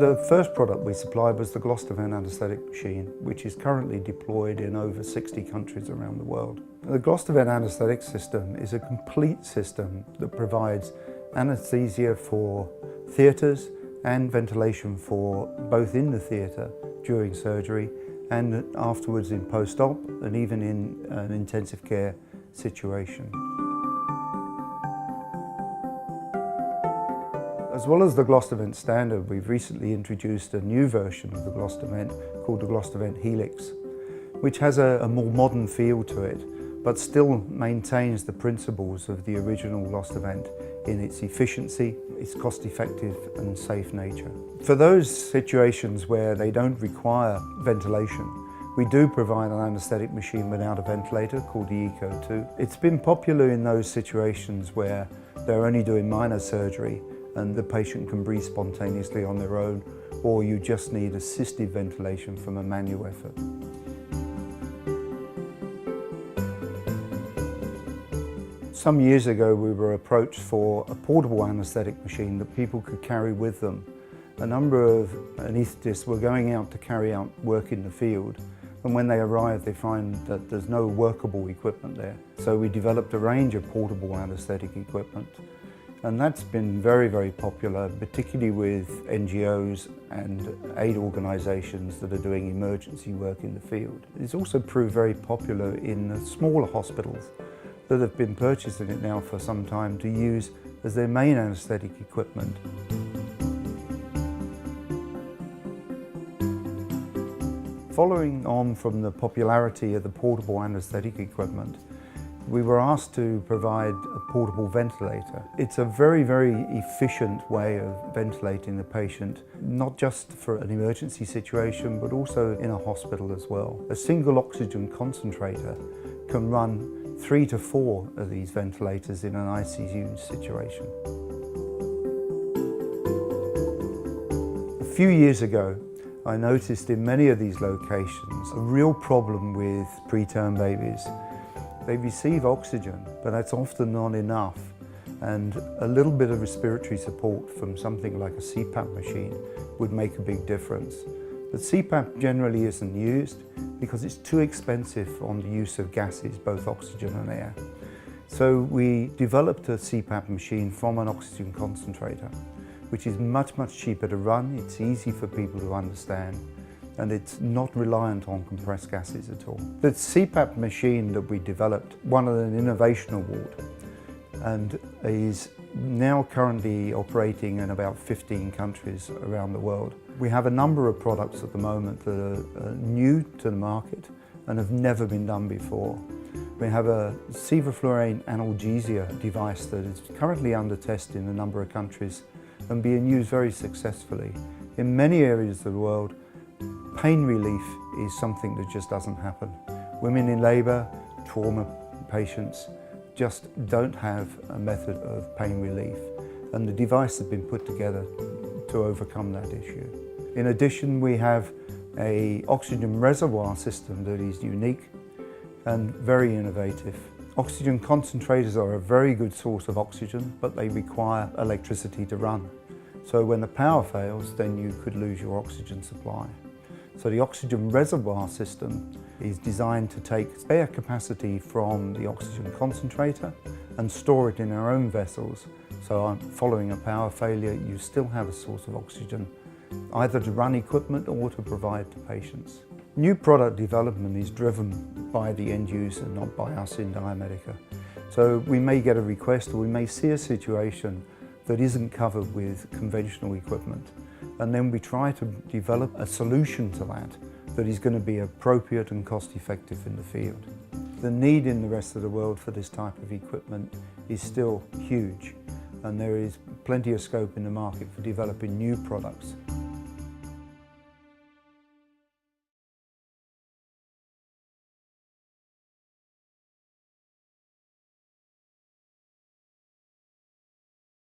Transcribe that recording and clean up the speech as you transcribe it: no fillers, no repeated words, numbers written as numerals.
The first product we supplied was the anaesthetic machine, which is currently deployed in over 60 countries around the world. The anaesthetic system is a complete system that provides anaesthesia for theatres and ventilation for both in the theatre during surgery and afterwards in post-op and even in an intensive care situation. As well as the Vent standard, we've recently introduced a new version of the Vent called the Vent Helix, which has a more modern feel to it, but still maintains the principles of the original Vent in its efficiency, its cost-effective and safe nature. For those situations where they don't require ventilation, we do provide an anaesthetic machine without a ventilator called the Eco 2. It's been popular in those situations where they're only doing minor surgery and the patient can breathe spontaneously on their own, or you just need assisted ventilation from a manual effort. Some years ago we were approached for a portable anaesthetic machine that people could carry with them. A number of anaesthetists were going out to carry out work in the field, and when they arrive they find that there's no workable equipment there. So we developed a range of portable anaesthetic equipment. And that's been very, very popular, particularly with NGOs and aid organisations that are doing emergency work in the field. It's also proved very popular in the smaller hospitals that have been purchasing it now for some time to use as their main anaesthetic equipment. Following on from the popularity of the portable anaesthetic equipment, we were asked to provide a portable ventilator. It's a very, very efficient way of ventilating the patient, not just for an emergency situation, but also in a hospital as well. A single oxygen concentrator can run 3 to 4 of these ventilators in an ICU situation. A few years ago, I noticed in many of these locations a real problem with preterm babies. They receive oxygen, but that's often not enough, and a little bit of respiratory support from something like a CPAP machine would make a big difference. But CPAP generally isn't used because it's too expensive on the use of gases, both oxygen and air. So we developed a CPAP machine from an oxygen concentrator, which is much, much cheaper to run, it's easy for people to understand, and it's not reliant on compressed gases at all. The CPAP machine that we developed won an innovation award and is now currently operating in about 15 countries around the world. We have a number of products at the moment that are new to the market and have never been done before. We have a Sevoflurane analgesia device that is currently under test in a number of countries and being used very successfully. In many areas of the world, pain relief is something that just doesn't happen. Women in labour, trauma patients just don't have a method of pain relief, and the device has been put together to overcome that issue. In addition, we have an oxygen reservoir system that is unique and very innovative. Oxygen concentrators are a very good source of oxygen, but they require electricity to run. So when the power fails, then you could lose your oxygen supply. So the oxygen reservoir system is designed to take spare capacity from the oxygen concentrator and store it in our own vessels. So following a power failure, you still have a source of oxygen, either to run equipment or to provide to patients. New product development is driven by the end user, not by us in Diamedica. So we may get a request or we may see a situation that isn't covered with conventional equipment. And then we try to develop a solution to that is going to be appropriate and cost-effective in the field. The need in the rest of the world for this type of equipment is still huge, and there is plenty of scope in the market for developing new products.